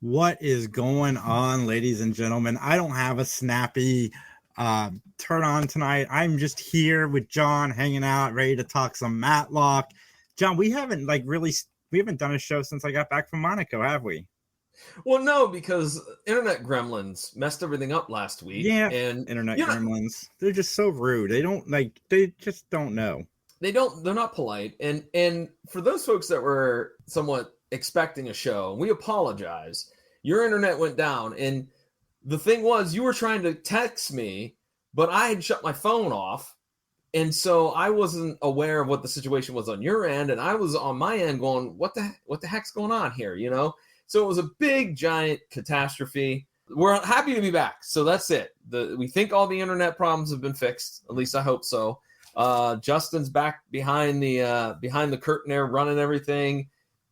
What is going on, ladies and gentlemen? I don't have a snappy turn on tonight. I'm just here with John, hanging out, ready to talk some Matlock. John, we haven't done a show since I got back from Monaco, have we? Well, no, because internet gremlins messed everything up last week, Yeah, and internet gremlins. They're just so rude. They just don't know. they're not polite. And for those folks that were somewhat expecting a show, we apologize. Your internet went down, and the thing was, you were trying to text me, but I had shut my phone off, and so I wasn't aware of what the situation was on your end, and I was on my end going, what the heck's going on here, you know? So it was a big, giant catastrophe. We're happy to be back. So that's it. We think all the internet problems have been fixed. At least I hope so. Justin's back behind the curtain there, running everything.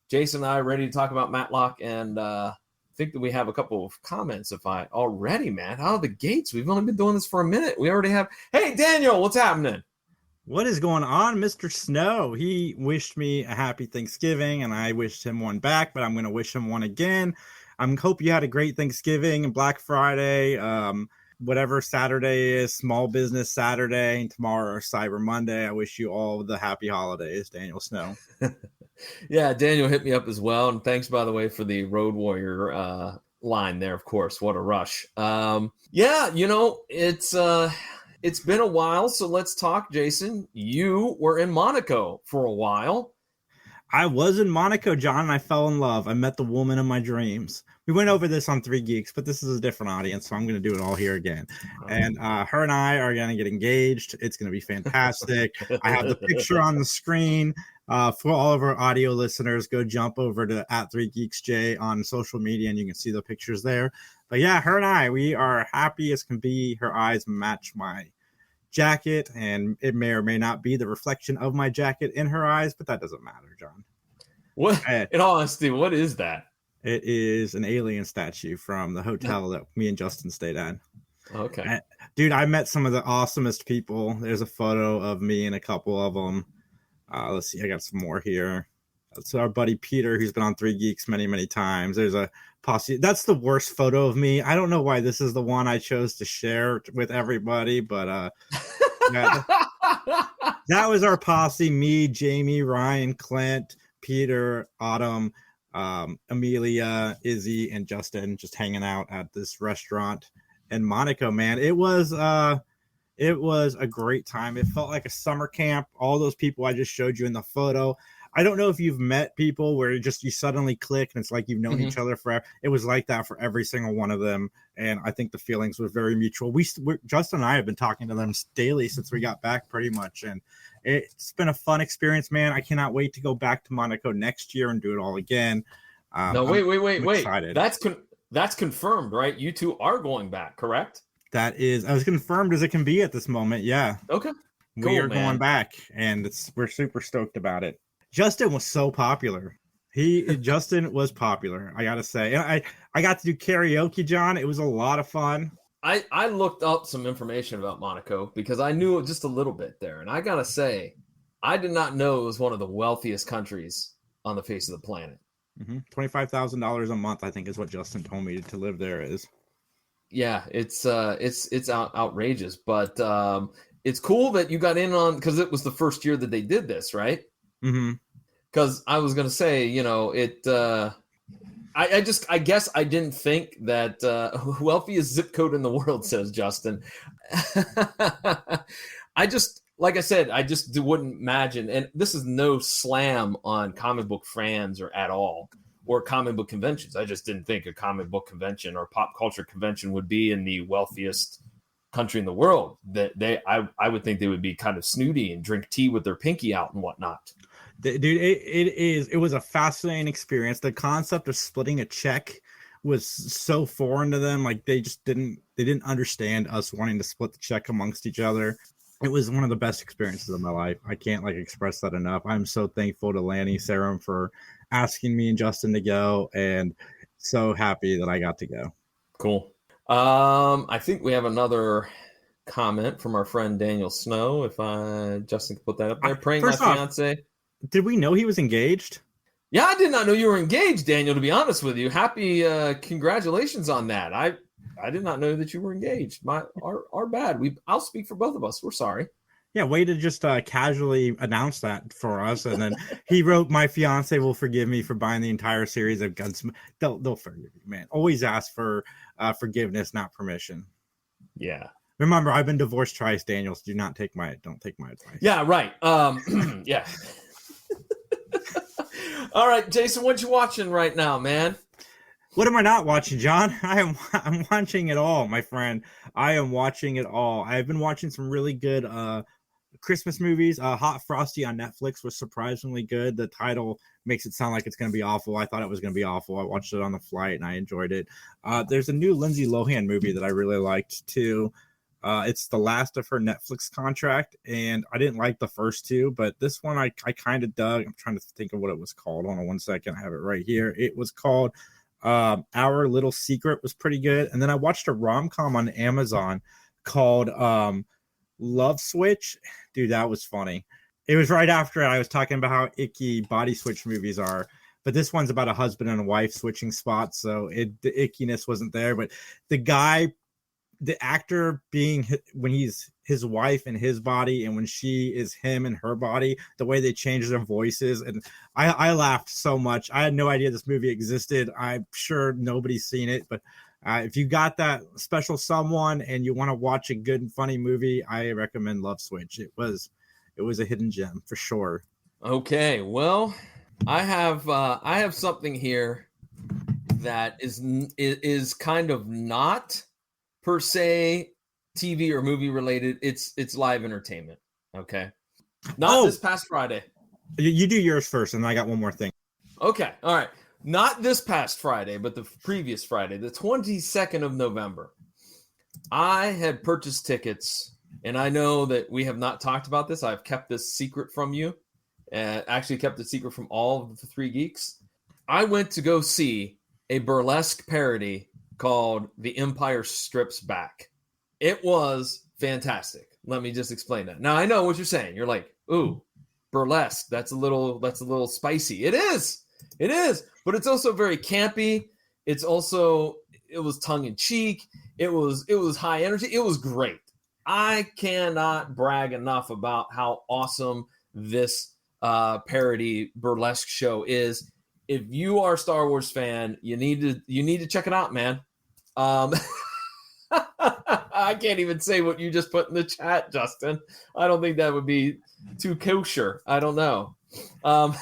Jason and I are ready to talk about Matlock, and I think that we have a couple of comments. Already, man, out of the gates. We've only been doing this for a minute. We already have. Hey, Daniel, what's happening? What is going on, Mr. Snow? He wished me a happy Thanksgiving, and I wished him one back, but I'm going to wish him one again. I hope you had a great Thanksgiving and Black Friday, whatever Saturday is, Small Business Saturday, and tomorrow Cyber Monday. I wish you all the happy holidays, Daniel Snow. Yeah, Daniel hit me up as well, and thanks, by the way, for the Road Warrior line there, of course. What a rush. Yeah, it's been a while, so let's talk, Jason. You were in Monaco for a while. I was in Monaco, John, and I fell in love. I met the woman of my dreams. We went over this on Three Geeks, but this is a different audience, so I'm going to do it all here again. And her and I are going to get engaged. It's going to be fantastic. I have the picture on the screen. For all of our audio listeners, go jump over to @3geeksj on social media, and you can see the pictures there. But yeah, her and I, we are happy as can be. Her eyes match my jacket, and it may or may not be the reflection of my jacket in her eyes, but that doesn't matter, John. What? In all honesty, what is that? It is an alien statue from the hotel that me and Justin stayed at. Okay. Dude, I met some of the awesomest people. There's a photo of me and a couple of them. Let's see, I got some more here. That's our buddy Peter, who's been on Three Geeks many, many times. There's a posse. That's the worst photo of me. I don't know why this is the one I chose to share with everybody, but yeah, that was our posse. Me, Jamie, Ryan, Clint, Peter, Autumn, Amelia, Izzy, and Justin just hanging out at this restaurant in Monaco, man. It was a great time. It felt like a summer camp. All those people I just showed you in the photo. I don't know if you've met people where you suddenly click and it's like you've known each other forever. It was like that for every single one of them, and I think the feelings were very mutual. Justin and I have been talking to them daily since we got back, pretty much, and it's been a fun experience, man. I cannot wait to go back to Monaco next year and do it all again. No, wait. Excited. That's confirmed, right? You two are going back, correct? That is as confirmed as it can be at this moment. Yeah. Okay. Cool, we are going back, and we're super stoked about it. Justin was so popular. Justin was popular, I gotta say. And I got to do karaoke, John. It was a lot of fun. I looked up some information about Monaco because I knew just a little bit there. And I gotta say, I did not know it was one of the wealthiest countries on the face of the planet. $25,000 a month, I think, is what Justin told me to live there is. Yeah, it's outrageous, but it's cool that you got in on, because it was the first year that they did this, right? Because I was gonna say, I guess I didn't think that wealthiest zip code in the world, says Justin. Like I said, I just wouldn't imagine, and this is no slam on comic book fans or at all, or comic book conventions. I just didn't think a comic book convention or pop culture convention would be in the wealthiest country in the world. I would think they would be kind of snooty and drink tea with their pinky out and whatnot. Dude, it was a fascinating experience. The concept of splitting a check was so foreign to them. Like they didn't understand us wanting to split the check amongst each other. It was one of the best experiences of my life. I can't express that enough. I'm so thankful to Lanny Serum for asking me and Justin to go, and so happy that I got to go. Cool. I think we have another comment from our friend Daniel Snow. If Justin can put that up there. Praying my fiance. Did we know he was engaged? Yeah, I did not know you were engaged, Daniel, to be honest with you. Happy congratulations on that. I did not know that you were engaged. Our bad. I'll speak for both of us. We're sorry. Yeah, way to just casually announce that for us. And then he wrote, "My fiance will forgive me for buying the entire series of Gunsmoke." They'll forgive you, man. Always ask for forgiveness, not permission. Yeah. Remember, I've been divorced twice, Daniels. Don't take my advice. Yeah, right. Yeah. All right, Jason, what you watching right now, man? What am I not watching, John? I'm watching it all, my friend. I am watching it all. I've been watching some really good Christmas movies. Hot Frosty on Netflix was surprisingly good. The title makes it sound like it's going to be awful. I thought it was going to be awful. I watched it on the flight and I enjoyed it. There's a new Lindsay Lohan movie that I really liked too. It's the last of her Netflix contract, and I didn't like the first two, but this one I kind of dug. I'm trying to think of what it was called. Hold on one second. I have it right here. It was called Our Little Secret. Was pretty good. And then I watched a rom-com on Amazon called Love Switch. Dude, that was funny. It was right after I was talking about how icky body switch movies are, but this one's about a husband and a wife switching spots, so the ickiness wasn't there. But the actor being when he's his wife in his body and when she is him in her body, the way they change their voices. And I laughed so much. I had no idea this movie existed. I'm sure nobody's seen it, but if you got that special someone and you want to watch a good and funny movie, I recommend Love Switch. It was a hidden gem for sure. Okay, well, I have something here that is kind of not per se TV or movie related. It's live entertainment. Okay. Not this past Friday. You do yours first, and I got one more thing. Okay. All right. Not this past Friday, but the previous Friday, the 22nd of November. I had purchased tickets, and I know that we have not talked about this. I've kept this secret from you, and actually kept it secret from all of the three geeks. I went to go see a burlesque parody called The Empire Strips Back. It was fantastic. Let me just explain that. Now I know what you're saying. You're like, ooh, burlesque. That's a little spicy. It is, but it's also very campy. It was tongue in cheek. It was high energy. It was great. I cannot brag enough about how awesome this parody burlesque show is. If you are a Star Wars fan, you need to check it out, man. I can't even say what you just put in the chat, Justin. I don't think that would be too kosher. I don't know. But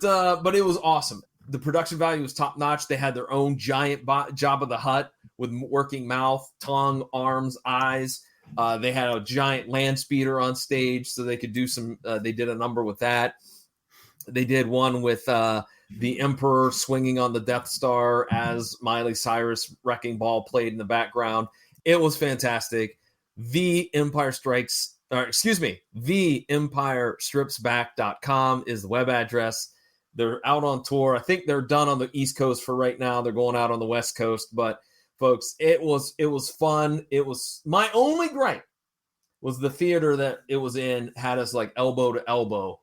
it was awesome. The production value was top notch. They had their own giant Jabba the Hutt with working mouth, tongue, arms, eyes. They had a giant land speeder on stage, so they could do some. They did a number with that. They did one with the Emperor swinging on the Death Star as Miley Cyrus Wrecking Ball played in the background. It was fantastic. The EmpireStripsBack.com is the web address. They're out on tour. I think they're done on the East Coast for right now. They're going out on the West Coast. But folks, it was fun. It was my only gripe was the theater that it was in had us like elbow to elbow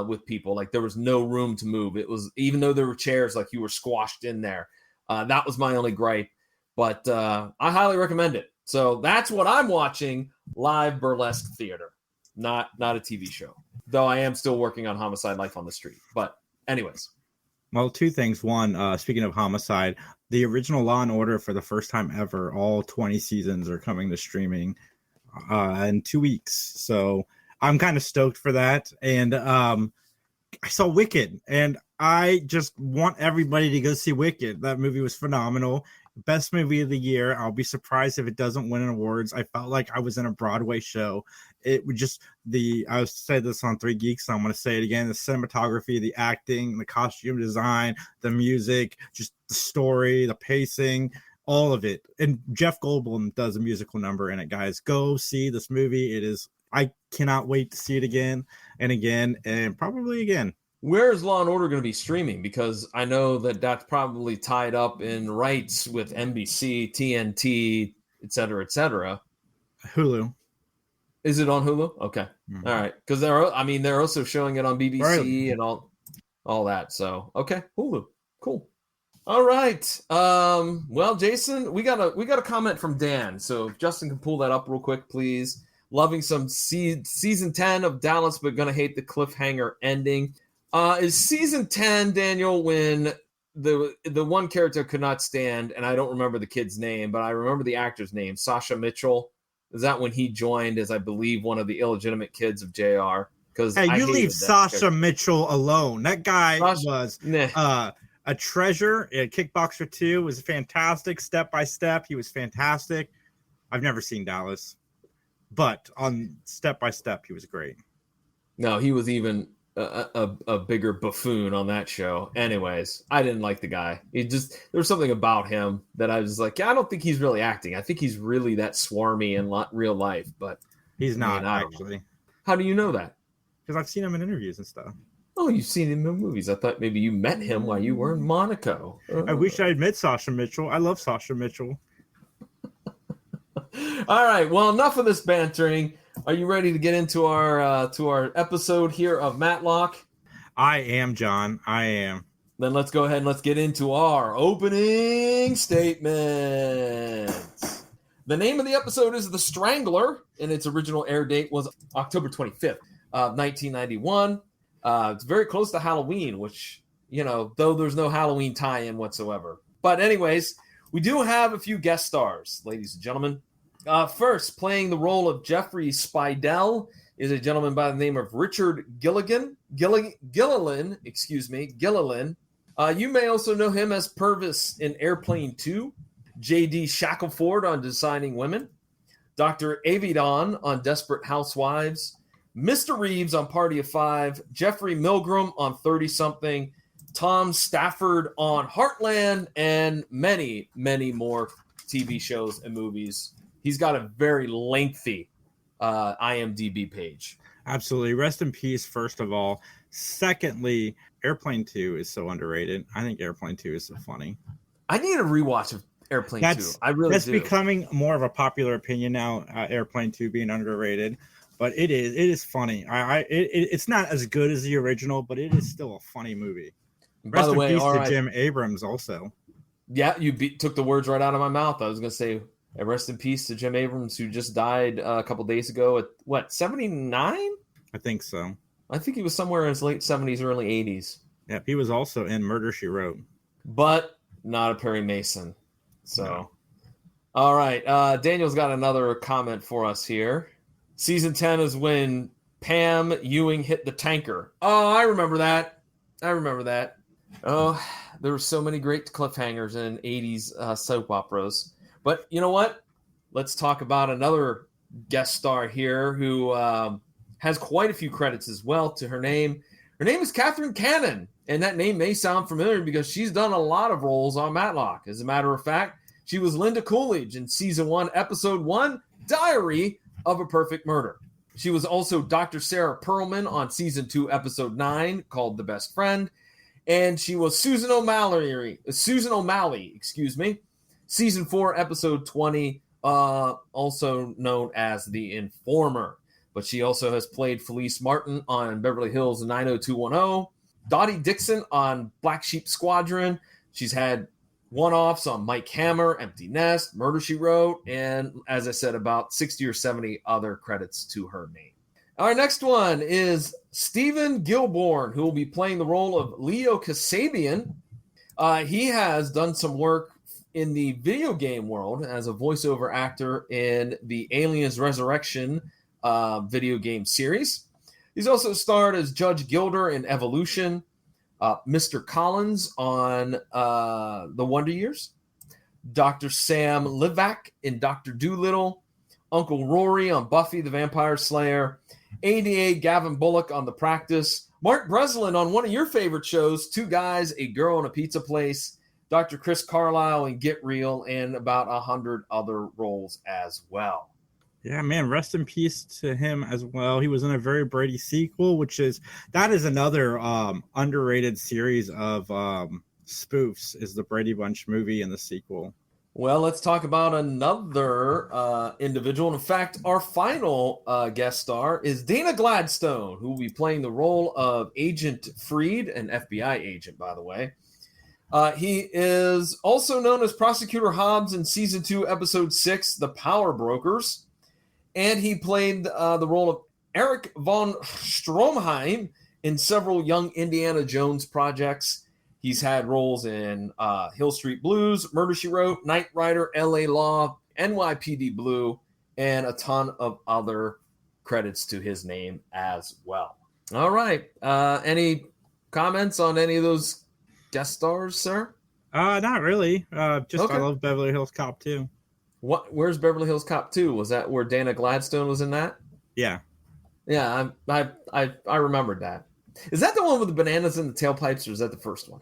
with people. Like there was no room to move. It was, even though there were chairs, like you were squashed in there. That was my only gripe, but I highly recommend it. So that's what I'm watching, live burlesque theater, not a TV show, though I am still working on Homicide: Life on the Street. But anyways. Well, two things. One, speaking of Homicide, the original Law and Order, for the first time ever, all 20 seasons are coming to streaming in 2 weeks. So I'm kind of stoked for that. And I saw Wicked, and I just want everybody to go see Wicked. That movie was phenomenal. Best movie of the year. I'll be surprised if it doesn't win awards. I felt like I was in a Broadway show. It would just I said this on Three Geeks, so I'm going to say it again. The cinematography, the acting, the costume design, the music, just the story, the pacing, all of it. And Jeff Goldblum does a musical number in it, guys. Go see this movie. It is, I cannot wait to see it again and again and probably again. Where is Law and Order going to be streaming? Because I know that that's probably tied up in rights with NBC, TNT, et cetera, et cetera. Hulu. Is it on Hulu? Okay. Mm-hmm. All right. Because they're also showing it on BBC Right. and all that. So okay, Hulu. Cool. All right. Well, Jason, we got a comment from Dan. So if Justin can pull that up real quick, please. Loving some season 10 of Dallas, but gonna hate the cliffhanger ending. Is season 10, Daniel, when the one character could not stand, and I don't remember the kid's name, but I remember the actor's name, Sasha Mitchell. Is that when he joined as, I believe, one of the illegitimate kids of JR? Because Hey, you leave Sasha Mitchell alone. That guy was a treasure. Kickboxer 2 was fantastic. Step by Step, he was fantastic. I've never seen Dallas, but on Step by Step, he was great. No, he was even a bigger buffoon on that show. Anyways, I didn't like the guy. There was something about him that I was like, yeah, I don't think he's really acting. I think he's really that swarmy in real life, but he's not actually. How do you know that? Because I've seen him in interviews and stuff. Oh, you've seen him in movies. I thought maybe you met him while you were in Monaco. I wish I'd met Sasha Mitchell. I love Sasha Mitchell. All right. Well, enough of this bantering. Are you ready to get into our episode here of Matlock? I am, John. I am. Then let's go ahead and let's get into our opening statements. The name of the episode is The Strangler, and its original air date was October 25th, 1991. It's very close to Halloween, which, though there's no Halloween tie-in whatsoever. But anyways, we do have a few guest stars, ladies and gentlemen. First, playing the role of Jeffrey Spidell is a gentleman by the name of Richard Gilliland. You may also know him as Purvis in Airplane 2, J.D. Shackelford on Designing Women, Dr. Avedon on Desperate Housewives, Mr. Reeves on Party of Five, Jeffrey Milgram on 30-something, Tom Stafford on Heartland, and many, many more TV shows and movies. He's got a very lengthy IMDb page. Absolutely. Rest in peace, first of all. Secondly, Airplane 2 is so underrated. I think Airplane 2 is so funny. I need a rewatch of Airplane 2. I really do. That's becoming more of a popular opinion now, Airplane 2 being underrated. But it is funny. It's not as good as the original, but it is still a funny movie. Rest in peace to Jim Abrams also. Yeah, you took the words right out of my mouth. I was going to say, rest in peace to Jim Abrams, who just died a couple days ago at, 79? I think so. I think he was somewhere in his late 70s, early 80s. Yeah, he was also in Murder, She Wrote. But not a Perry Mason. So, no. All right. Daniel's got another comment for us here. Season 10 is when Pam Ewing hit the tanker. Oh, I remember that. Oh, there were so many great cliffhangers in 80s soap operas. But you know what? Let's talk about another guest star here who has quite a few credits as well to her name. Her name is Catherine Cannon, and that name may sound familiar because she's done a lot of roles on Matlock. As a matter of fact, she was Linda Coolidge in Season 1, Episode 1, Diary of a Perfect Murder. She was also Dr. Sarah Perlman on Season 2, Episode 9, called The Best Friend. And she was Susan O'Malley, Season 4, Episode 20, also known as The Informer. But she also has played Felice Martin on Beverly Hills 90210, Dottie Dixon on Black Sheep Squadron. She's had one-offs on Mike Hammer, Empty Nest, Murder, She Wrote, and as I said, about 60 or 70 other credits to her name. Our next one is Stephen Gilborn, who will be playing the role of Leo Kasabian. He has done some work in the video game world as a voiceover actor in the Aliens Resurrection video game series. He's also starred as Judge Gilder in Evolution, Mr. Collins on The Wonder Years, Dr. Sam Livak in Dr. Dolittle, Uncle Rory on Buffy the Vampire Slayer, ADA Gavin Bullock on The Practice, Mark Breslin on one of your favorite shows, Two Guys, a Girl in a Pizza Place, Dr. Chris Carlisle in Get Real, and about 100 other roles as well. Yeah, man, rest in peace to him as well. He was in a Very Brady sequel, that is another underrated series of spoofs, is the Brady Bunch movie and the sequel. Well, let's talk about another individual. In fact, our final guest star is Dana Gladstone, who will be playing the role of Agent Freed, an FBI agent, by the way. He is also known as Prosecutor Hobbs in Season 2, Episode 6, The Power Brokers. And he played the role of Eric von Stromheim in several Young Indiana Jones projects. He's had roles in Hill Street Blues, Murder, She Wrote, Knight Rider, L.A. Law, NYPD Blue, and a ton of other credits to his name as well. All right. Any comments on any of those guest stars, sir? Not really. Just Okay. I love Beverly Hills Cop too. Where's Beverly Hills Cop 2? Was that where Dana Gladstone was in that? Yeah. Yeah, I remembered that. Is that the one with the bananas in the tailpipes, or is that the first one?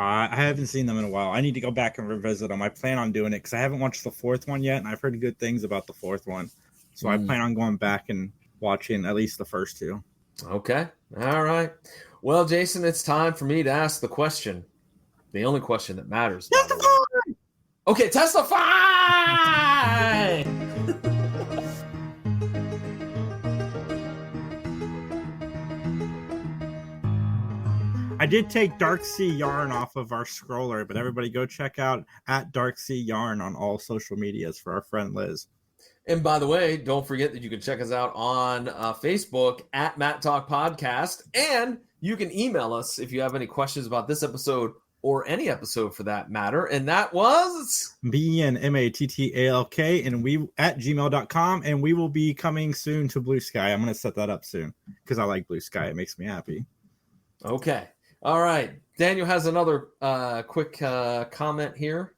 I haven't seen them in a while. I need to go back and revisit them. I plan on doing it because I haven't watched the fourth one yet, and I've heard good things about the fourth one. So I plan on going back and watching at least the first two. Okay. All right. Well, Jason, it's time for me to ask the question. The only question that matters. Okay, testify! I did take Dark Sea Yarn off of our scroller, but everybody go check out at Dark Sea Yarn on all social medias for our friend Liz. And by the way, don't forget that you can check us out on Facebook at Mattalk Podcast, and you can email us if you have any questions about this episode or any episode for that matter. And that was BNMATTALK and we at gmail.com, and we will be coming soon to Blue Sky. I'm going to set that up soon because I like Blue Sky. It makes me happy. Okay. All right. Daniel has another quick comment here.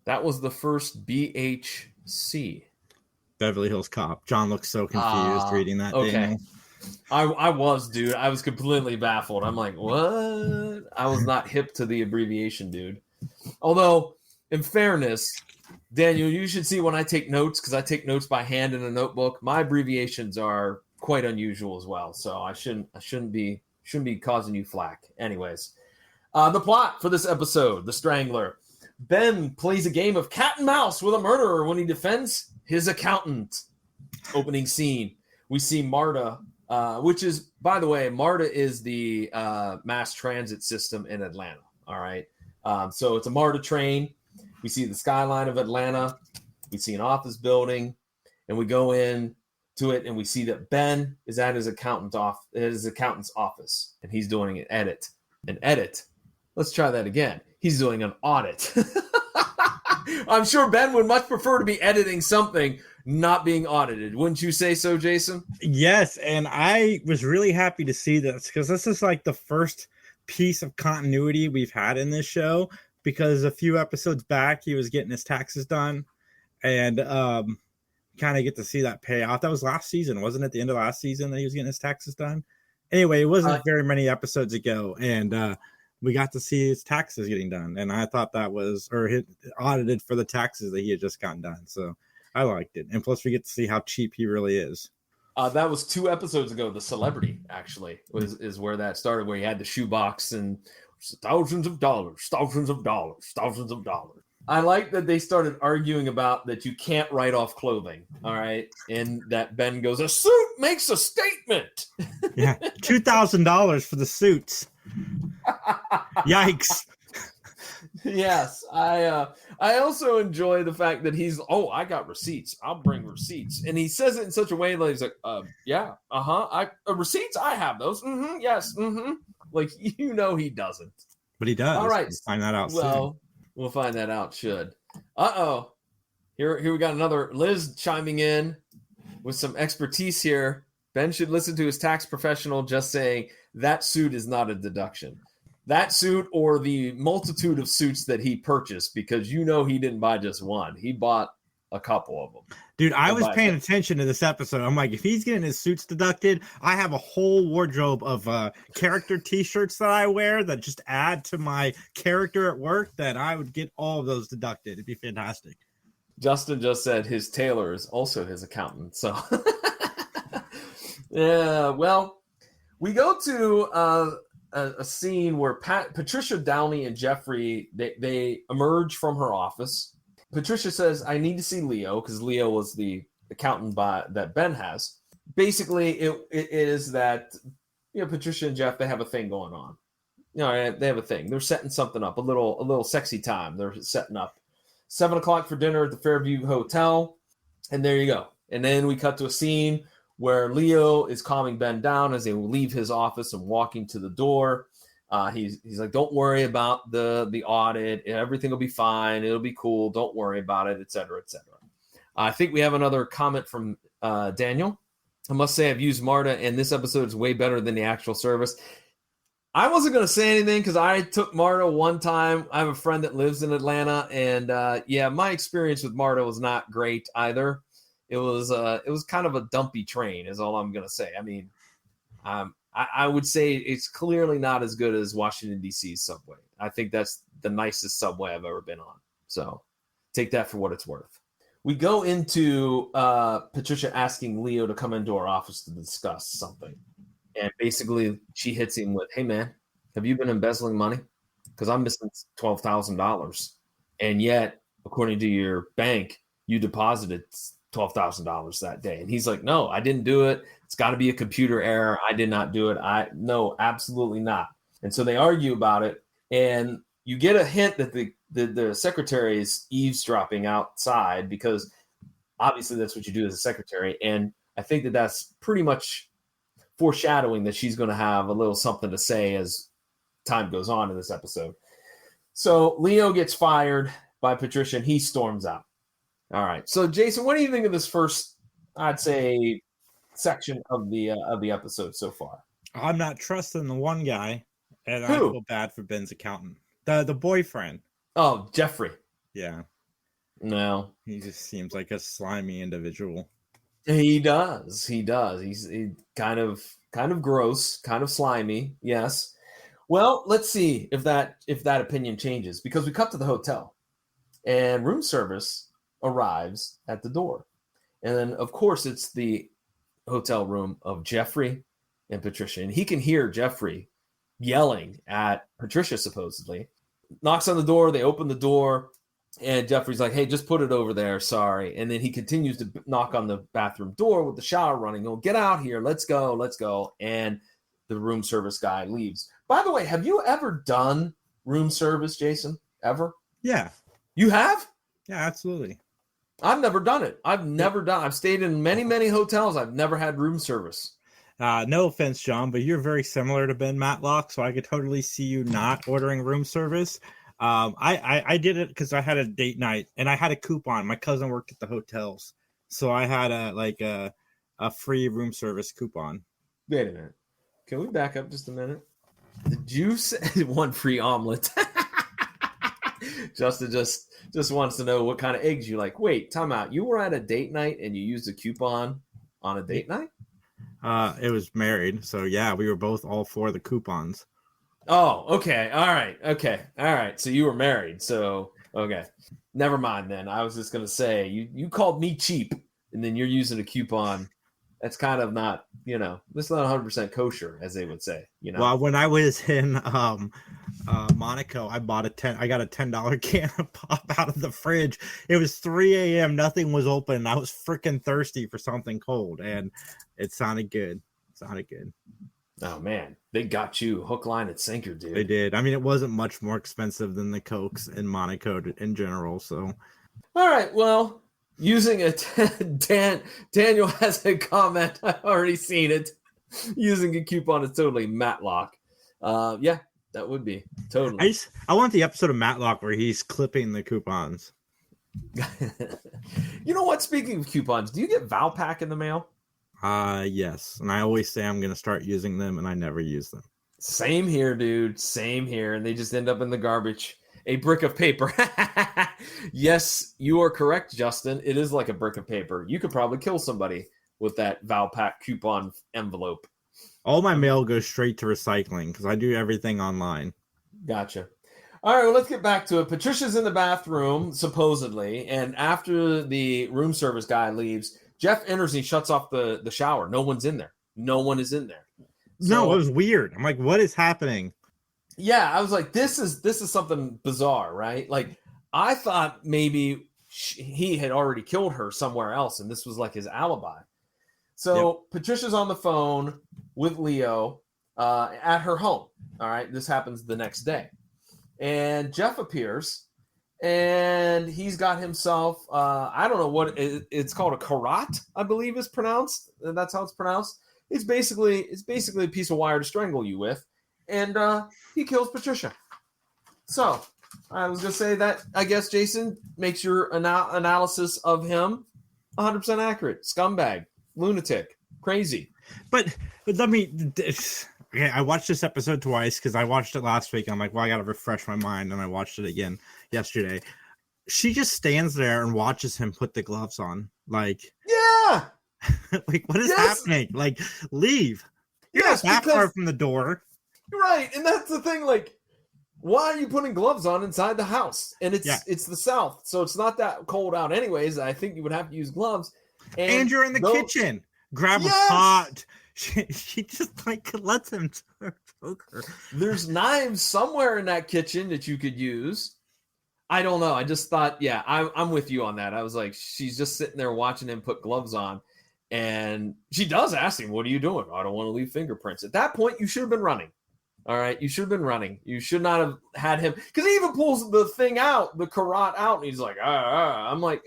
That was the first BHC. Beverly Hills Cop. John looks so confused reading that. Okay. Daniel. I was, dude. I was completely baffled. I'm like, what? I was not hip to the abbreviation, dude. Although, in fairness, Daniel, you should see when I take notes, because I take notes by hand in a notebook. My abbreviations are quite unusual as well. So I shouldn't be causing you flack. Anyways, the plot for this episode: The Strangler. Ben plays a game of cat and mouse with a murderer when he defends his accountant. Opening scene: we see Marta, which is, by the way, Marta is the mass transit system in Atlanta. All right. So it's a Marta train. We see the skyline of Atlanta. We see an office building, and we go in to it, and we see that Ben is at his accountant's office, and he's doing an edit. An edit. Let's try that again. He's doing an audit. I'm sure Ben would much prefer to be editing something, not being audited. Wouldn't you say so, Jason? Yes, and I was really happy to see this because this is like the first piece of continuity we've had in this show, because a few episodes back he was getting his taxes done, and kind of get to see that payoff. That was last season, wasn't it? The end of last season that he was getting his taxes done. Anyway, it wasn't very many episodes ago, and we got to see his taxes getting done, and I thought that was, or audited for the taxes that he had just gotten done. So I liked it, and plus we get to see how cheap he really is. That was 2 episodes ago. The Celebrity actually is where that started, where he had the shoebox and thousands of dollars. I like that they started arguing about that you can't write off clothing. All right. And that Ben goes, a suit makes a statement. Yeah. $2,000 for the suits. Yikes. Yes. I also enjoy the fact that he's, I got receipts. I'll bring receipts. And he says it in such a way that he's like, yeah, receipts, I have those. Mm-hmm, yes. Mm-hmm. Like, he doesn't. But he does. All right. We'll find that out soon. We'll find that out, should. Here we got another Liz chiming in with some expertise here. Ben should listen to his tax professional just saying that suit is not a deduction. That suit, or the multitude of suits that he purchased, because he didn't buy just one. He bought a couple of them. Dude, I was paying attention to this episode. I'm like, if he's getting his suits deducted, I have a whole wardrobe of character t-shirts that I wear that just add to my character at work, that I would get all of those deducted. It'd be fantastic. Justin just said his tailor is also his accountant. So, yeah, well, we go to a scene where Patricia Downey and Jeffrey, they emerge from her office. Patricia says, I need to see Leo, because Leo was the accountant that Ben has. Basically, it is that, Patricia and Jeff, they have a thing going on. They have a thing. They're setting something up, a little sexy time. They're setting up 7:00 for dinner at the Fairview Hotel. And there you go. And then we cut to a scene where Leo is calming Ben down as they leave his office and walking to the door. He's like, don't worry about the audit. Everything will be fine. It'll be cool. Don't worry about it, et cetera, et cetera. I think we have another comment from Daniel. I must say I've used MARTA, and this episode is way better than the actual service. I wasn't going to say anything because I took MARTA one time. I have a friend that lives in Atlanta, and my experience with MARTA was not great either. It was kind of a dumpy train, is all I'm going to say. I mean, I would say it's clearly not as good as Washington, D.C.'s subway. I think that's the nicest subway I've ever been on. So take that for what it's worth. We go into Patricia asking Leo to come into our office to discuss something. And basically, she hits him with, hey, man, have you been embezzling money? Because I'm missing $12,000. And yet, according to your bank, you deposited $12,000 that day. And he's like, no, I didn't do it. It's got to be a computer error. I did not do it. No, absolutely not. And so they argue about it. And you get a hint that the secretary is eavesdropping outside, because obviously that's what you do as a secretary. And I think that that's pretty much foreshadowing that she's going to have a little something to say as time goes on in this episode. So Leo gets fired by Patricia and he storms out. All right. So Jason, what do you think of this first, I'd say, section of the episode so far? I'm not trusting the one guy, and Who? I feel bad for Ben's accountant. The boyfriend. Oh, Jeffrey. Yeah. No. He just seems like a slimy individual. He does. He's kind of gross, kind of slimy. Yes. Well, let's see if that opinion changes, because we cut to the hotel and room service arrives at the door. And then, of course, it's the hotel room of Jeffrey and Patricia. And he can hear Jeffrey yelling at Patricia, supposedly. Knocks on the door. They open the door. And Jeffrey's like, hey, just put it over there. Sorry. And then he continues to knock on the bathroom door with the shower running. Oh, get out here. Let's go. And the room service guy leaves. By the way, have you ever done room service, Jason? Ever? Yeah. You have? Yeah, absolutely. I've never done it. I've stayed in many, many hotels. I've never had room service. No offense, John, but you're very similar to Ben Matlock, so I could totally see you not ordering room service. I did it because I had a date night and I had a coupon. My cousin worked at the hotels, so I had a free room service coupon. Wait a minute. Can we back up just a minute? Did you say one free omelet? Justin just wants to know what kind of eggs you like. Wait, time out. You were at a date night and you used a coupon on a date night? It was married, so yeah, we were both all for the coupons. Oh, okay. All right. So you were married. So, okay. Never mind then. I was just going to say, you called me cheap, and then you're using a coupon. That's kind of not, that's not 100% kosher, as they would say, Well, when I was in Monaco, I got a $10 can of pop out of the fridge. It was 3 a.m. Nothing was open. I was freaking thirsty for something cold, and it sounded good. Oh, man. They got you hook, line, and sinker, dude. They did. I mean, it wasn't much more expensive than the Cokes in Monaco in general, so. All right, well, using a Daniel has a comment. I've already seen it. Using a coupon is totally Matlock. Yeah, that would be. Totally. I want the episode of Matlock where he's clipping the coupons. You know what? Speaking of coupons, do you get Valpak in the mail? Yes. And I always say I'm going to start using them, and I never use them. Same here, dude. Same here. And they just end up in the garbage. A brick of paper. Yes, you are correct, Justin. It is like a brick of paper. You could probably kill somebody with that Valpak coupon envelope. All my mail goes straight to recycling because I do everything online. Gotcha. All right, well, let's get back to it. Patricia's in the bathroom, supposedly. And after the room service guy leaves, Jeff enters and he shuts off the shower. No one's in there. No one is in there. So, no, it was weird. I'm like, what is happening? Yeah, I was like, this is something bizarre, right? Like, I thought maybe he had already killed her somewhere else, and this was like his alibi. So Patricia's on the phone with Leo at her home. All right, this happens the next day, and Jeff appears, and he's got himself I don't know what it's called, a karat, I believe is pronounced. That's how it's pronounced. It's basically a piece of wire to strangle you with, and he kills Patricia. So I was gonna say that I guess Jason makes your analysis of him 100% accurate. Scumbag, lunatic, crazy. But let me. Okay, I watched this episode twice because I watched it last week. I'm like, well, I got to refresh my mind, and I watched it again yesterday. She just stands there and watches him put the gloves on. Like, yeah, like what is happening? Like, leave. You're not that far from the door. Right, and that's the thing. Like, why are you putting gloves on inside the house? And it's the South, so it's not that cold out anyways. I think you would have to use gloves. And you're in the kitchen. Grab a pot. She just like lets him choke her. There's knives somewhere in that kitchen that you could use. I don't know. I just thought, I'm with you on that. I was like, she's just sitting there watching him put gloves on. And she does ask him, what are you doing? I don't want to leave fingerprints. At that point, you should have been running. All right. You should have been running. You should not have had him. Because he even pulls the thing out, the karat out. And he's like, I'm like,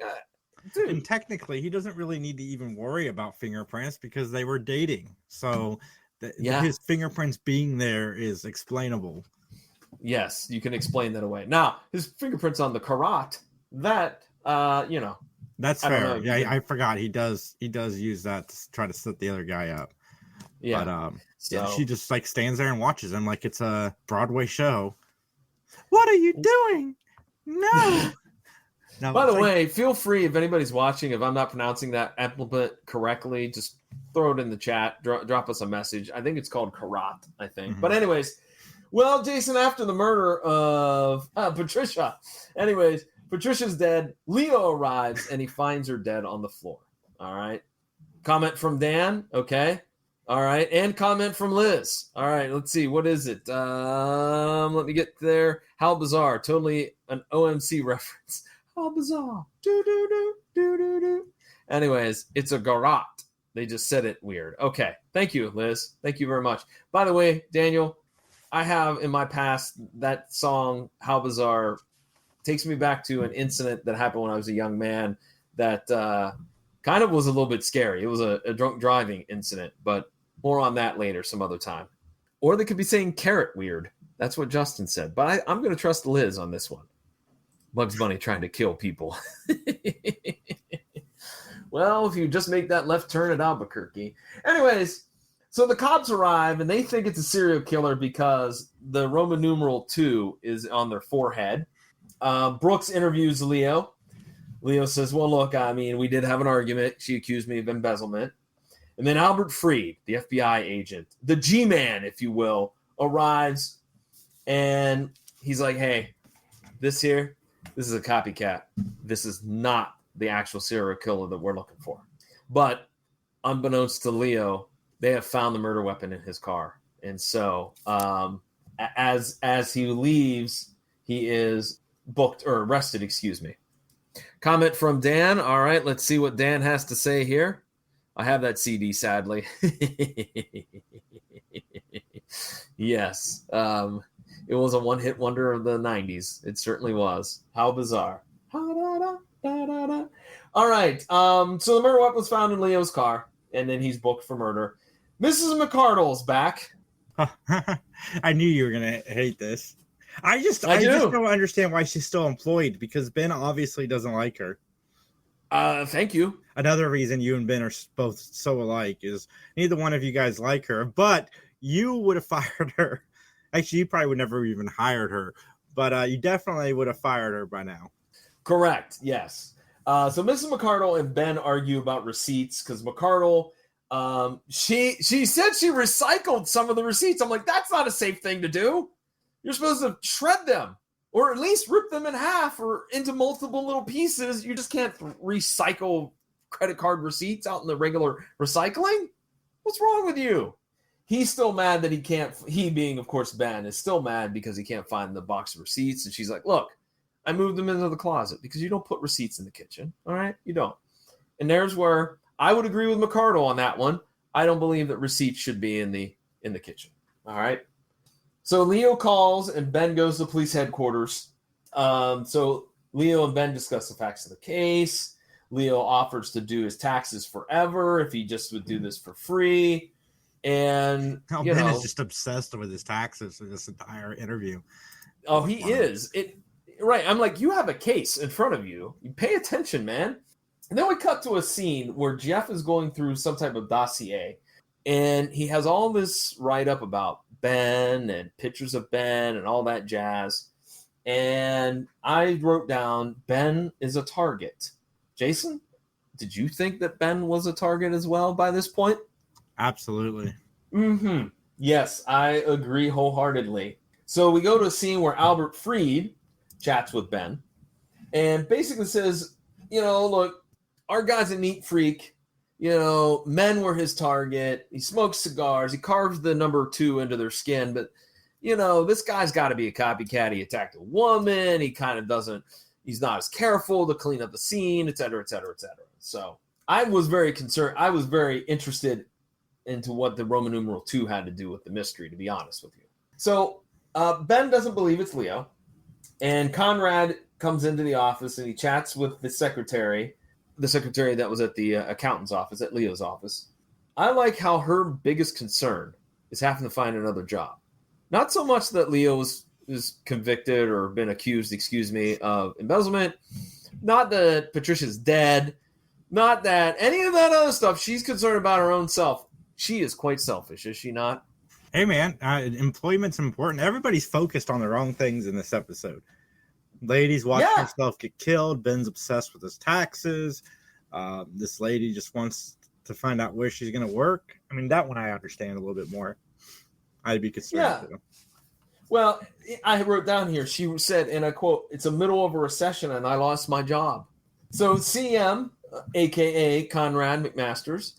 dude. And technically, he doesn't really need to even worry about fingerprints because they were dating. So his fingerprints being there is explainable. Yes, you can explain that away. Now, his fingerprints on the karat, that, That's fair. I forgot. He does use that to try to set the other guy up. Yeah. But she just like stands there and watches him like it's a Broadway show. What are you doing? No. No, by the way, feel free, if anybody's watching, if I'm not pronouncing that implement correctly, just throw it in the chat. Drop us a message. I think it's called karat, I think. Mm-hmm. But anyways, well, Jason, after the murder of Patricia, Patricia's dead. Leo arrives, and he finds her dead on the floor. All right. Comment from Dan. Okay. All right. And comment from Liz. All right. Let's see. What is it? Let me get there. How bizarre. Totally an OMC reference. How bizarre. Do. Anyways, it's a garrote. They just said it weird. Okay. Thank you, Liz. Thank you very much. By the way, Daniel, I have in my past that song, How Bizarre, takes me back to an incident that happened when I was a young man that kind of was a little bit scary. It was a drunk driving incident, but more on that later, some other time. Or they could be saying carrot weird. That's what Justin said. But I'm going to trust Liz on this one. Bugs Bunny trying to kill people. Well, if you just make that left turn at Albuquerque. Anyways, so the cops arrive, and they think it's a serial killer because the Roman numeral 2 is on their forehead. Brooks interviews Leo. Leo says, well, look, I mean, we did have an argument. She accused me of embezzlement. And then Albert Freed, the FBI agent, the G-man, if you will, arrives. And he's like, hey, this is a copycat. This is not the actual serial killer that we're looking for. But unbeknownst to Leo, they have found the murder weapon in his car. And so as he leaves, he is booked or arrested, excuse me. Comment from Dan. All right, let's see what Dan has to say here. I have that CD, sadly. Yes. It was a one-hit wonder of the 90s. It certainly was. How bizarre. All right. So the murder weapon was found in Leo's car, and then he's booked for murder. Mrs. McCardle's back. I knew you were going to hate this. I just don't understand why she's still employed, because Ben obviously doesn't like her. Thank you. Another reason you and Ben are both so alike is neither one of you guys like her, but you would have fired her. Actually, you probably would never even hired her, but you definitely would have fired her by now. Correct. Yes. So Mrs. McCardle and Ben argue about receipts because McCardle, she said she recycled some of the receipts. I'm like, that's not a safe thing to do. You're supposed to shred them or at least rip them in half or into multiple little pieces. You just can't recycle credit card receipts out in the regular recycling. What's wrong with you? He's still mad that he can't, he being, of course, Ben, is still mad because he can't find the box of receipts. And she's like, look, I moved them into the closet because you don't put receipts in the kitchen. All right, you don't. And there's where I would agree with McCardle on that one. I don't believe that receipts should be in the kitchen. All right. So Leo calls and Ben goes to police headquarters. So Leo and Ben discuss the facts of the case. Leo offers to do his taxes forever if he just would do this for free. And Ben is just obsessed with his taxes for this entire interview. Oh, he is. Right. I'm like, you have a case in front of you. You pay attention, man. And then we cut to a scene where Jeff is going through some type of dossier, and he has all this write-up about Ben and pictures of Ben and all that jazz. And I wrote down, Ben is a target. Jason, did you think that Ben was a target as well by this point? Absolutely. Mm-hmm. Yes, I agree wholeheartedly. So we go to a scene where Albert Freed chats with Ben and basically says, look, our guy's a neat freak. Men were his target. He smokes cigars. He carves the number 2 into their skin. But, this guy's got to be a copycat. He attacked a woman. He kind of doesn't, he's not as careful to clean up the scene, et cetera, et cetera, et cetera. So I was very concerned. I was very interested into what the Roman numeral 2 had to do with the mystery, to be honest with you. So Ben doesn't believe it's Leo. And Conrad comes into the office and he chats with the secretary that was at the accountant's office, at Leo's office. I like how her biggest concern is having to find another job. Not so much that Leo is convicted or been accused, of embezzlement. Not that Patricia's dead. Not that any of that other stuff. She's concerned about her own self. She is quite selfish, is she not? Hey, man, employment's important. Everybody's focused on the wrong things in this episode. Ladies watching herself get killed. Ben's obsessed with his taxes. This lady just wants to find out where she's going to work. I mean, that one I understand a little bit more. I'd be concerned. Yeah. Well, I wrote down here, she said, and I quote, "It's a middle of a recession and I lost my job." So CM, a.k.a. Conrad McMasters,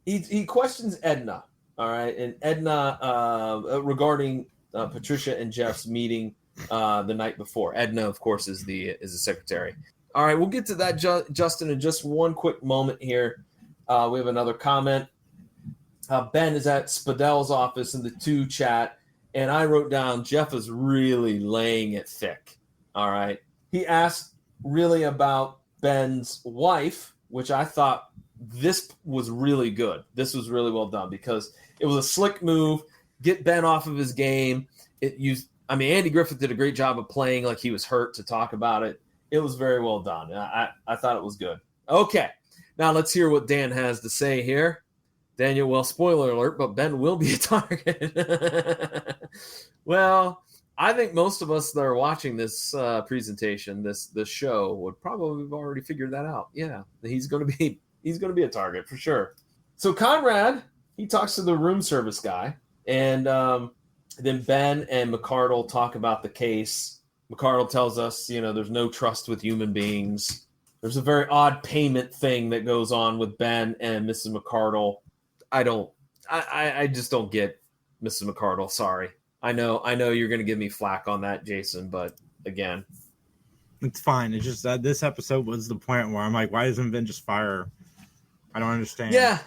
he questions Edna. All right. And Edna, regarding Patricia and Jeff's meeting the night before. Edna, of course, is the secretary. All right, we'll get to that, Justin, in just one quick moment here. We have another comment. Ben is at Spadel's office in the 2 chat, and I wrote down Jeff is really laying it thick. All right. He asked really about Ben's wife, which I thought this was really good. This was really well done because it was a slick move, get Ben off of his game. Andy Griffith did a great job of playing like he was hurt to talk about it. It was very well done. I thought it was good. Okay, now let's hear what Dan has to say here. Daniel, well, spoiler alert, but Ben will be a target. Well, I think most of us that are watching this presentation, this show, would probably have already figured that out. Yeah, he's going to be a target for sure. So Conrad, he talks to the room service guy, and then Ben and McCardle talk about the case. McCardle tells us, there's no trust with human beings. There's a very odd payment thing that goes on with Ben and Mrs. McCardle. I just don't get Mrs. McCardle. Sorry. I know you're going to give me flack on that, Jason, but again, it's fine. It's just that this episode was the point where I'm like, why doesn't Ben just fire her? I don't understand. Yeah.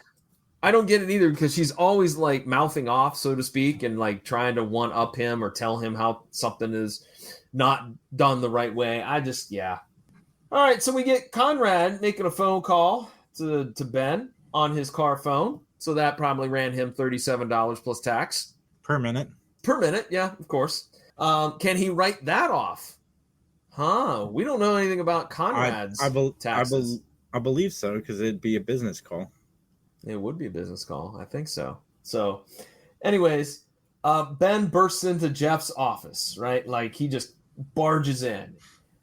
I don't get it either because she's always like mouthing off, so to speak, and like trying to one up him or tell him how something is not done the right way. All right, so we get Conrad making a phone call to Ben on his car phone. So that probably ran him $37 plus tax. Per minute. Per minute, yeah, of course. Can he write that off? We don't know anything about Conrad's taxes. I believe so, because it'd be a business call. It would be a business call. I think so. So, anyways, Ben bursts into Jeff's office, right? Like he just barges in.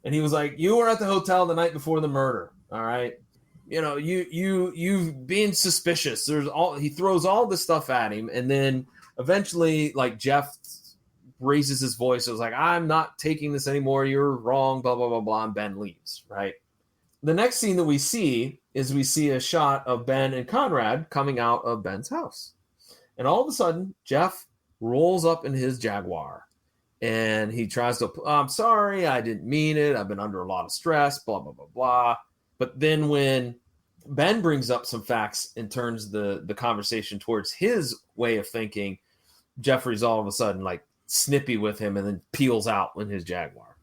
And he was like, "You were at the hotel the night before the murder, all right? You've been suspicious." He throws all this stuff at him, and then eventually, like Jeff raises his voice. It was like, "I'm not taking this anymore. You're wrong." Blah blah blah blah. And Ben leaves. Right. The next scene that we see a shot of Ben and Conrad coming out of Ben's house, and all of a sudden, Jeff rolls up in his Jaguar, And he tries to, I'm sorry, I didn't mean it. I've been under a lot of stress, blah, blah, blah, blah. But then when Ben brings up some facts and turns the conversation towards his way of thinking, Jeffrey's all of a sudden like snippy with him and then peels out in his Jaguar.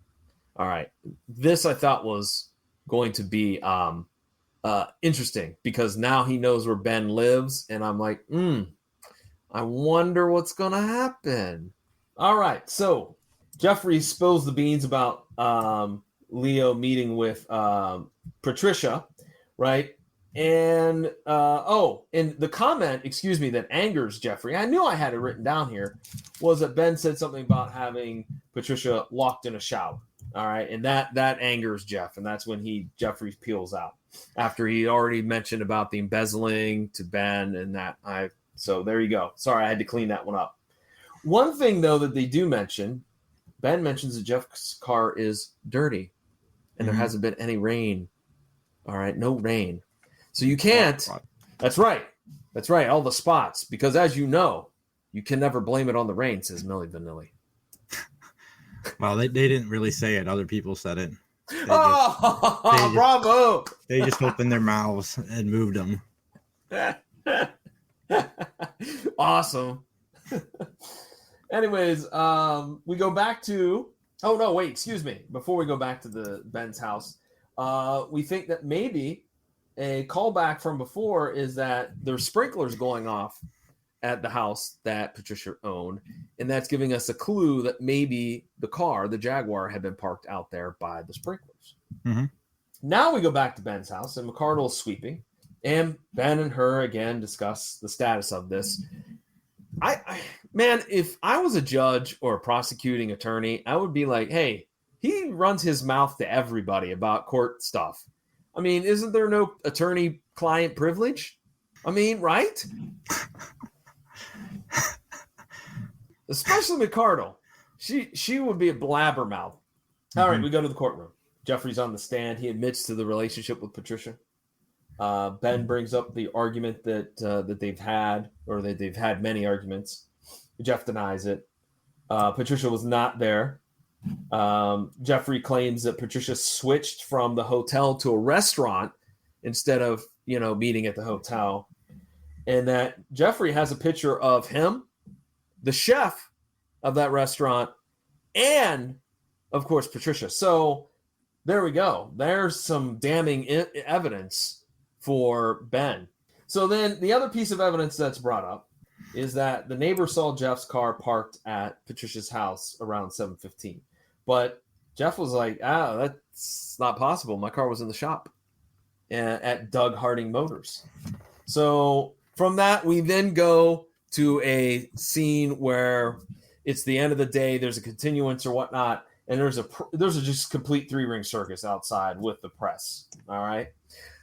All right. This I thought was going to be interesting because now he knows where Ben lives. And I'm like, I wonder what's going to happen. All right. So Jeffrey spills the beans about Leo meeting with Patricia, right? And and the comment, that angers Jeffrey, I knew I had it written down here, was that Ben said something about having Patricia locked in a shower. All right, and that angers Jeff, and that's when Jeffrey peels out after he already mentioned about the embezzling to Ben and that. So there you go. Sorry, I had to clean that one up. One thing though that they do mention, Ben mentions that Jeff's car is dirty, and there hasn't been any rain. All right, no rain. So you can't. That's right. That's right. All the spots. Because as you know, you can never blame it on the rain, says Milli Vanilli. Well, they didn't really say it. Other people said it. Bravo. They just opened their mouths and moved them. Awesome. Anyways, we go back to... Oh, no, wait. Excuse me. Before we go back to the Ben's house, we think that maybe a callback from before is that there's sprinklers going off at the house that Patricia owned, and that's giving us a clue that maybe the car, the Jaguar, had been parked out there by the sprinklers. Mm-hmm. Now we go back to Ben's house, and McCardle is sweeping, and Ben and her again discuss the status of this. Man, if I was a judge or a prosecuting attorney, I would be like, hey, he runs his mouth to everybody about court stuff. I mean, isn't there no attorney-client privilege? I mean, right? Especially McCardle. She would be a blabbermouth. All right, we go to the courtroom. Jeffrey's on the stand. He admits to the relationship with Patricia. Ben brings up the argument that they've had, or that they've had many arguments. Jeff denies it. Patricia was not there. Jeffrey claims that Patricia switched from the hotel to a restaurant instead of, meeting at the hotel. And that Jeffrey has a picture of him, the chef of that restaurant, and, of course, Patricia. So there we go. There's some damning evidence for Ben. So then the other piece of evidence that's brought up is that the neighbor saw Jeff's car parked at Patricia's house around 7:15. But Jeff was like, that's not possible. My car was in the shop at Doug Harding Motors. So from that, we then go to a scene where it's the end of the day. There's a continuance or whatnot. And there's a just complete 3-ring circus outside with the press. All right.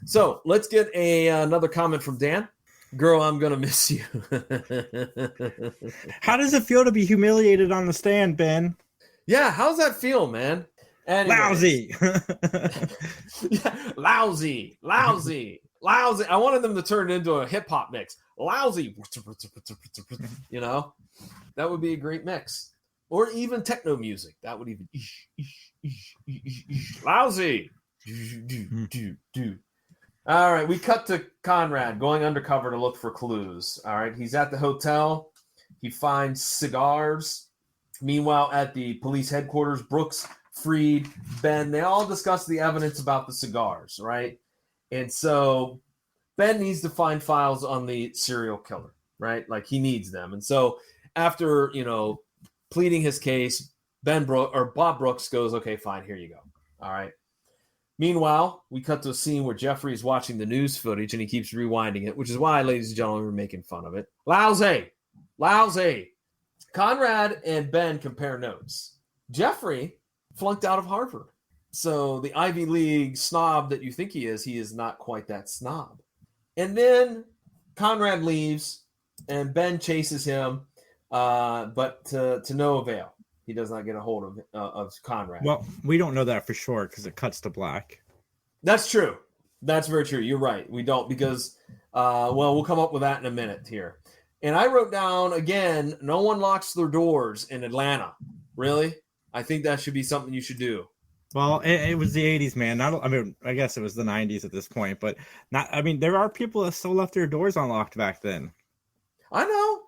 So let's get another comment from Dan. Girl, I'm going to miss you. How does it feel to be humiliated on the stand, Ben? Yeah, how's that feel, man? Anyways. Lousy. Yeah, lousy. I wanted them to turn it into a hip-hop mix. Lousy. That would be a great mix. Or even techno music. That would even... Lousy. All right, we cut to Conrad going undercover to look for clues. All right, he's at the hotel. He finds cigars. Meanwhile, at the police headquarters, Brooks, Freed, Ben, they all discuss the evidence about the cigars, right? And so Ben needs to find files on the serial killer, right? Like he needs them. And so after, pleading his case, Bob Brooks goes, okay, fine, here you go. All right. Meanwhile, we cut to a scene where Jeffrey is watching the news footage and he keeps rewinding it, which is why, ladies and gentlemen, we're making fun of it. Lousy. Conrad and Ben compare notes. Jeffrey flunked out of Harvard. So the Ivy League snob that you think he is not quite that snob. And then Conrad leaves and Ben chases him, but to no avail. He does not get a hold of Conrad. Well, we don't know that for sure because it cuts to black. That's true. That's very true. You're right. We don't because, we'll come up with that in a minute here. And I wrote down, again, no one locks their doors in Atlanta. Really? I think that should be something you should do. Well, it was the 80s, man. I mean, I guess it was the 90s at this point, but not. I mean, there are people that still left their doors unlocked back then. I know.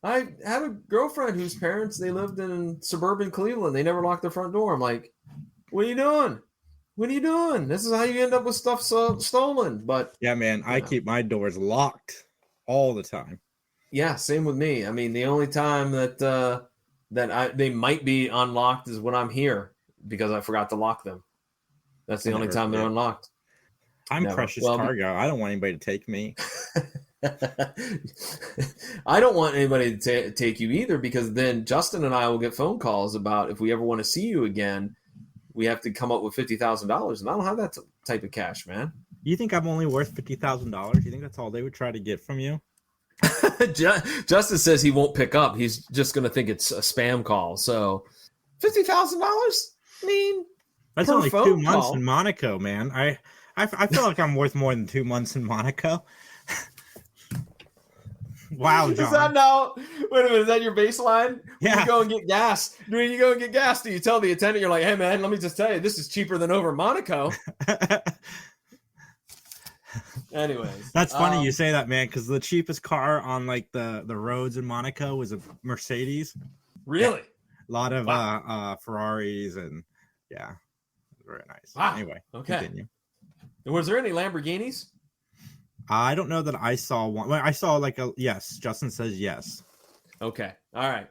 I had a girlfriend whose parents, they lived in suburban Cleveland. They never locked their front door. I'm like, what are you doing? What are you doing? This is how you end up with stuff stolen. But yeah, man, I keep my doors locked all the time. Yeah, same with me. I mean, the only time that they might be unlocked is when I'm here because I forgot to lock them. That's the only time they're unlocked. I'm precious cargo. I don't want anybody to take me. I don't want anybody to take you either, because then Justin and I will get phone calls about if we ever want to see you again, we have to come up with $50,000, and I don't have that type of cash, man. You think I'm only worth $50,000? You think that's all they would try to get from you? Justin says he won't pick up. He's just going to think it's a spam call. So $50,000? I mean, that's only 2 months in Monaco, man. I feel like I'm worth more than 2 months in Monaco. Wow, John. Is that now? Wait a minute. Is that your baseline? Yeah. When you go and get gas. When you go and get gas, do you tell the attendant, you're like, hey, man, let me just tell you, this is cheaper than over in Monaco. Anyways. That's funny you say that, man, because the cheapest car on like the roads in Monaco was a Mercedes. Really? Yeah. A lot of Ferraris and yeah. Very nice. Wow. Anyway, okay. Continue. Was there any Lamborghinis? I don't know that I saw one. Well, I saw like a yes. Justin says yes. Okay. All right.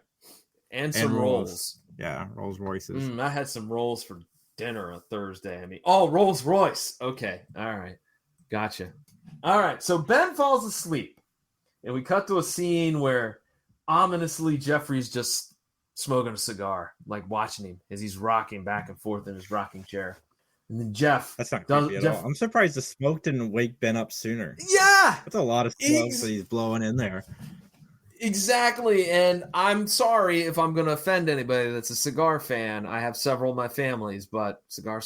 And some rolls. Yeah, Rolls Royces. I had some rolls for dinner on Thursday. I mean, Rolls Royce. Okay. All right. Gotcha. All right. So Ben falls asleep, and we cut to a scene where ominously Jeffrey's just smoking a cigar, like watching him as he's rocking back and forth in his rocking chair. And then Jeff. That's not creepy at all. I'm surprised the smoke didn't wake Ben up sooner. Yeah. That's a lot of smoke that he's blowing in there. Exactly. And I'm sorry if I'm going to offend anybody that's a cigar fan. I have several of my families, but cigar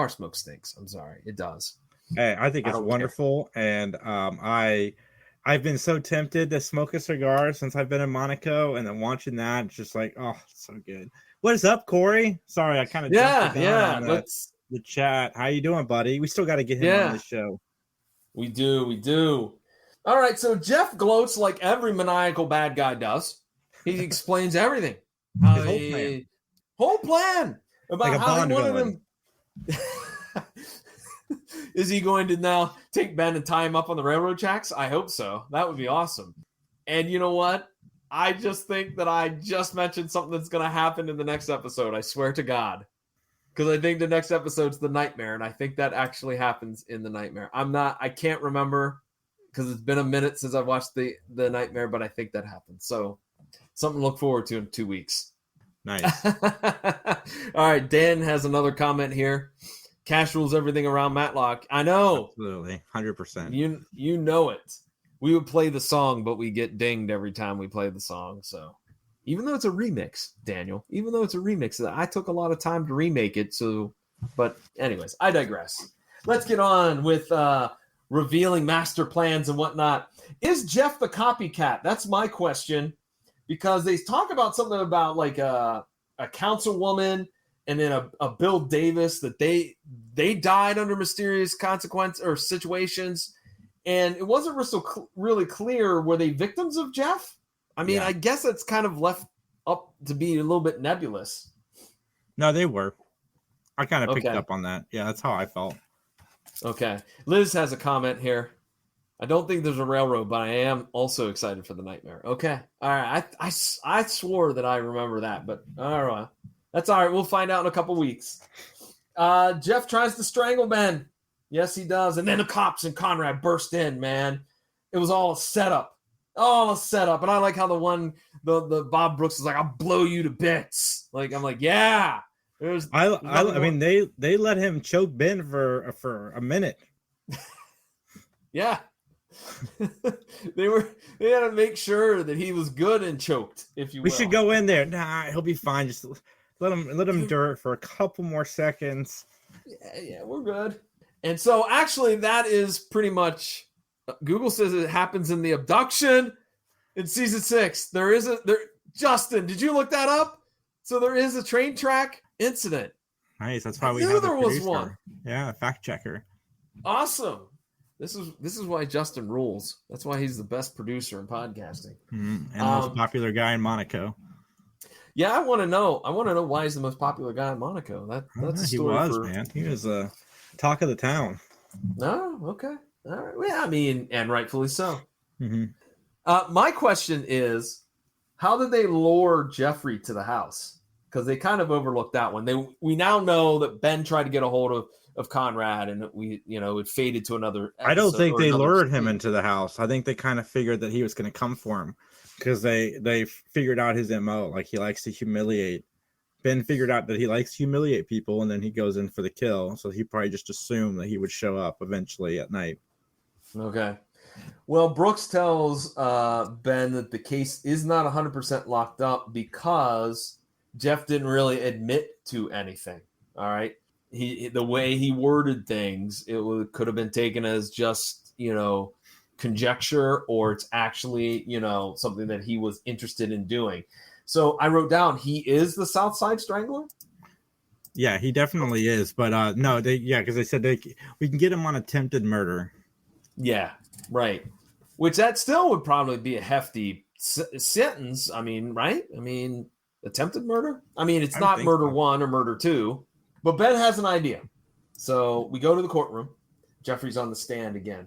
smoke stinks. I'm sorry. It does. Hey, I think it's wonderful. And I've been so tempted to smoke a cigar since I've been in Monaco. And then watching that, it's just like, oh, so good. What is up, Corey? Sorry, I kind of the chat. How you doing, buddy? We still got to get him on the show. We do. All right, so Jeff gloats like every maniacal bad guy does. He explains everything. Whole plan about like how he wanted him. Is he going to now take Ben and tie him up on the railroad tracks? I hope so. That would be awesome. And you know what? I just think that I just mentioned something that's going to happen in the next episode. I swear to God. Because I think the next episode's the nightmare, and I think that actually happens in the nightmare. I can't remember because it's been a minute since I've watched the nightmare, but I think that happens. So something to look forward to in 2 weeks. Nice. All right, Dan has another comment here. Cash rules everything around Matlock. I know. Absolutely. 100%. You know it. We would play the song, but we get dinged every time we play the song, so... Even though it's a remix, Daniel, I took a lot of time to remake it. So, but anyways, I digress. Let's get on with revealing master plans and whatnot. Is Jeff the copycat? That's my question, because they talk about something about like a councilwoman and then a Bill Davis that they died under mysterious consequence or situations. And it wasn't really clear. Were they victims of Jeff? I mean, I guess it's kind of left up to be a little bit nebulous. No, they were. I kind of picked up on that. Yeah, that's how I felt. Okay. Liz has a comment here. I don't think there's a railroad, but I am also excited for the nightmare. Okay. All right. I swore that I remember that, but all right. That's all right. We'll find out in a couple weeks. Jeff tries to strangle Ben. Yes, he does. And then the cops and Conrad burst in, man. It was all a setup. And I like how the Bob Brooks is like, I'll blow you to bits. Like, I'm like, yeah. I mean, they let him choke Ben for a minute. Yeah. They had to make sure that he was good and choked, if you will. We should go in there. Nah, he'll be fine. Just let him do it for a couple more seconds. Yeah, we're good. And so actually that is pretty much Google says it happens in the abduction in season 6. Justin, did you look that up? So there is a train track incident. Nice. That's why I we knew have the there was producer. one. Yeah, fact checker. Awesome. This is why Justin rules. That's why he's the best producer in podcasting. And the most popular guy in Monaco. Yeah, I want to know. Why he's the most popular guy in Monaco. That's a story. Man. He was talk of the town. Oh, okay. All right. Well, I mean, and rightfully so. Mm-hmm. My question is, how did they lure Jeffrey to the house? Because they kind of overlooked that one. We now know that Ben tried to get a hold of Conrad, and it faded to another episode. I don't think they lured him into the house. I think they kind of figured that he was going to come for him because they figured out his MO. Like, he likes to humiliate. Ben figured out that he likes to humiliate people, and then he goes in for the kill. So he probably just assumed that he would show up eventually at night. Okay. Well, Brooks tells Ben that the case is not 100% locked up because Jeff didn't really admit to anything. All right. The way he worded things, could have been taken as just, conjecture, or it's actually, something that he was interested in doing. So I wrote down, he is the Southside Strangler. Yeah, he definitely is. But no, because they said we can get him on attempted murder. Yeah, right. Which that still would probably be a hefty sentence. I mean, right? I mean, attempted murder? I mean, it's not murder 1 or murder 2. But Ben has an idea. So we go to the courtroom. Jeffrey's on the stand again.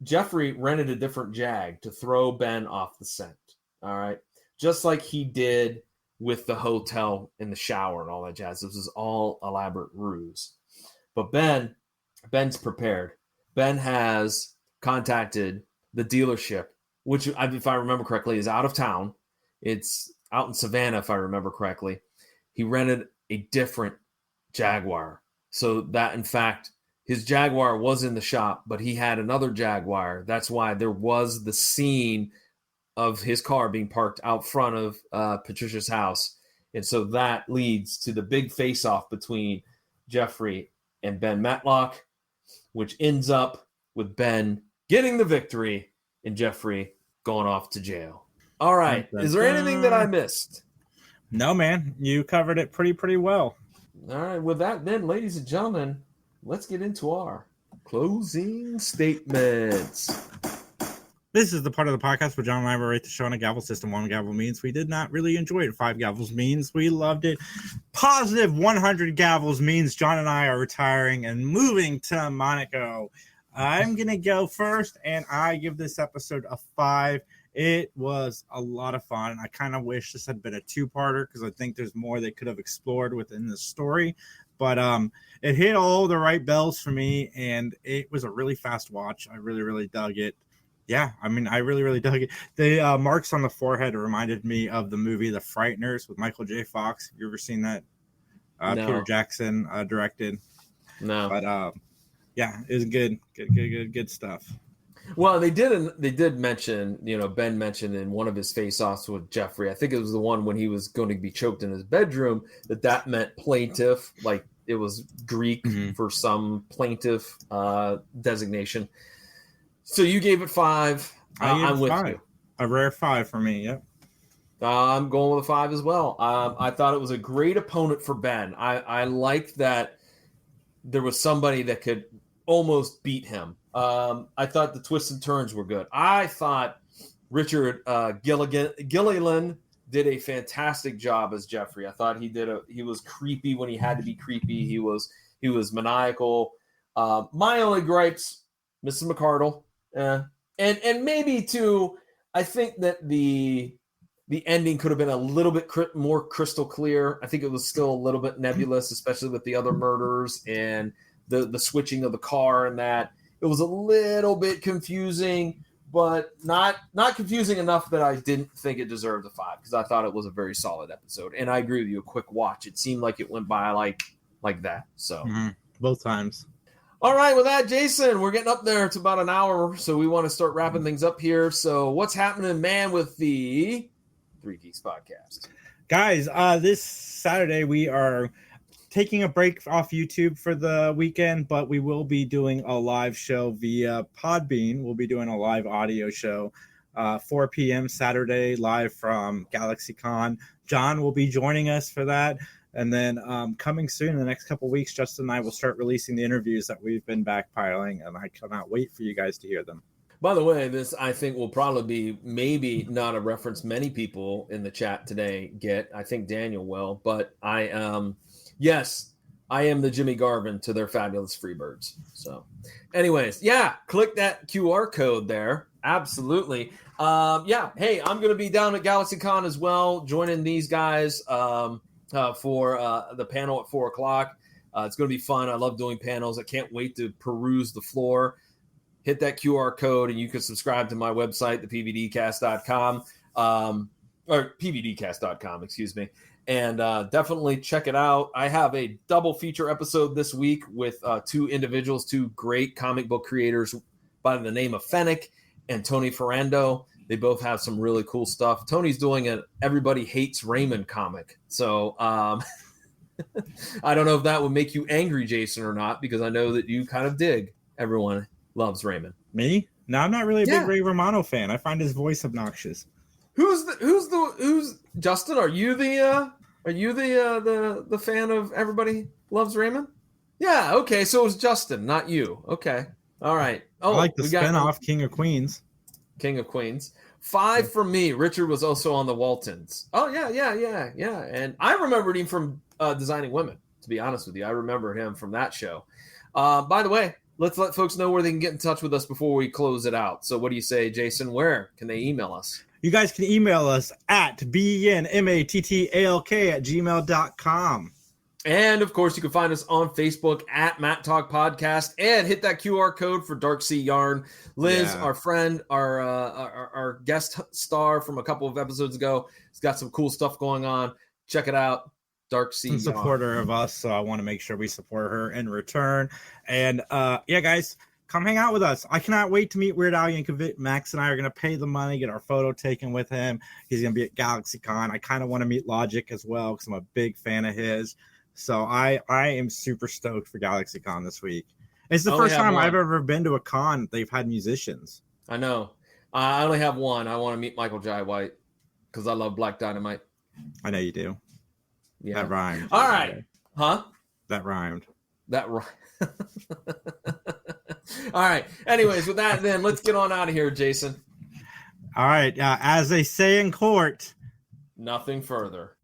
Jeffrey rented a different Jag to throw Ben off the scent. All right. Just like he did with the hotel and the shower and all that jazz. This is all elaborate ruse. But Ben's prepared. Ben has contacted the dealership, which, if I remember correctly, is out of town. It's out in Savannah, if I remember correctly. He rented a different Jaguar. So that, in fact, his Jaguar was in the shop, but he had another Jaguar. That's why there was the scene of his car being parked out front of Patricia's house. And so that leads to the big face-off between Jeffrey and Ben Matlock, which ends up with Ben getting the victory and Jeffrey going off to jail. All right. Is there anything that I missed? No, man. You covered it pretty well. All right. With that, then, ladies and gentlemen, let's get into our closing statements. This is the part of the podcast where John and I will rate the show on a gavel system. 1 gavel means we did not really enjoy it. 5 gavels means we loved it. Positive 100 gavels means John and I are retiring and moving to Monaco. I'm going to go first, and I give this episode a 5. It was a lot of fun. I kind of wish this had been a 2-parter because I think there's more they could have explored within the story. But it hit all the right bells for me, and it was a really fast watch. I really, really dug it. Yeah, I mean, I really, really dug it. The marks on the forehead reminded me of the movie The Frighteners with Michael J. Fox. Have you ever seen that? No. Peter Jackson directed. No. But yeah, it was good stuff. Well, they did mention, Ben mentioned in one of his face-offs with Jeffrey, I think it was the one when he was going to be choked in his bedroom, that meant plaintiff, like it was Greek for some plaintiff designation. So you gave it 5. I'm with 5. you. A rare 5 for me. Yep. I'm going with a 5 as well. I thought it was a great opponent for Ben. I liked that there was somebody that could almost beat him. I thought the twists and turns were good. I thought Richard Gilliland did a fantastic job as Jeffrey. I thought he was creepy when he had to be creepy. He was maniacal. My only gripes, Mrs. McCardle. And maybe too, I think that the ending could have been a little bit more crystal clear. I think it was still a little bit nebulous, especially with the other murders and the switching of the car and that. It was a little bit confusing, but not confusing enough that I didn't think it deserved a 5 because I thought it was a very solid episode. And I agree with you, a quick watch. It seemed like it went by like that. So both times. All right, with that, Jason, we're getting up there to about an hour, so we want to start wrapping things up here. So what's happening, man, with the 3 Geeks podcast? Guys, this Saturday we are taking a break off YouTube for the weekend, but we will be doing a live show via Podbean. We'll be doing a live audio show 4 p.m. Saturday, live from GalaxyCon. John will be joining us for that. And then coming soon in the next couple of weeks, Justin and I will start releasing the interviews that we've been backpiling, and I cannot wait for you guys to hear them. By the way, this I think will probably be maybe not a reference many people in the chat today get. I think Daniel will, but yes, I am the Jimmy Garvin to their fabulous Freebirds. So anyways, yeah, click that QR code there. Absolutely. Hey, I'm going to be down at GalaxyCon as well, joining these guys for the panel at 4:00. It's going to be fun. I love doing panels. I can't wait to peruse the floor. Hit that QR code and you can subscribe to my website, thepvdcast.com, or pvdcast.com, excuse me. And definitely check it out. I have a double feature episode this week with two individuals, two great comic book creators by the name of Fennec and Tony Ferrando. They both have some really cool stuff. Tony's doing an Everybody Hates Raymond comic. So I don't know if that would make you angry, Jason, or not, because I know that you kind of dig Everyone Loves Raymond. Me? No, I'm not really a big Ray Romano fan. I find his voice obnoxious. Who's Justin? Are you the fan of Everybody Loves Raymond? Yeah. Okay. So it was Justin, not you. Okay. All right. Oh, I like the spinoff King of Queens. King of Queens. 5 from me. Richard was also on the Waltons. Oh yeah. And I remembered him from Designing Women. To be honest with you, I remember him from that show. By the way, let's let folks know where they can get in touch with us before we close it out. So what do you say, Jason? Where can they email us? You guys can email us at benmattalk@gmail.com. And, of course, you can find us on Facebook at Mattalk Podcast and hit that QR code for Dark Sea Yarn. Liz, our friend, our guest star from a couple of episodes ago, has got some cool stuff going on. Check it out. Dark Sea Yarn. Supporter of us, so I want to make sure we support her in return. And, guys, come hang out with us. I cannot wait to meet Weird Al Yankovic. Max and I are going to pay the money, get our photo taken with him. He's going to be at GalaxyCon. I kind of want to meet Logic as well because I'm a big fan of his. So I am super stoked for GalaxyCon this week. It's the first time I've ever been to a con they've had musicians. I know. I only have one. I want to meet Michael Jai White because I love Black Dynamite. I know you do. Yeah. That rhymed. All right. Huh? That rhymed. All right. Anyways, with that, then let's get on out of here, Jason. All right. As they say in court, nothing further.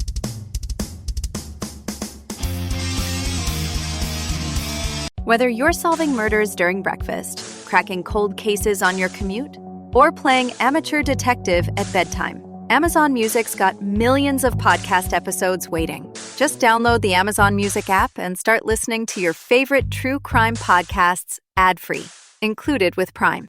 Whether you're solving murders during breakfast, cracking cold cases on your commute, or playing amateur detective at bedtime, Amazon Music's got millions of podcast episodes waiting. Just download the Amazon Music app and start listening to your favorite true crime podcasts ad-free, included with Prime.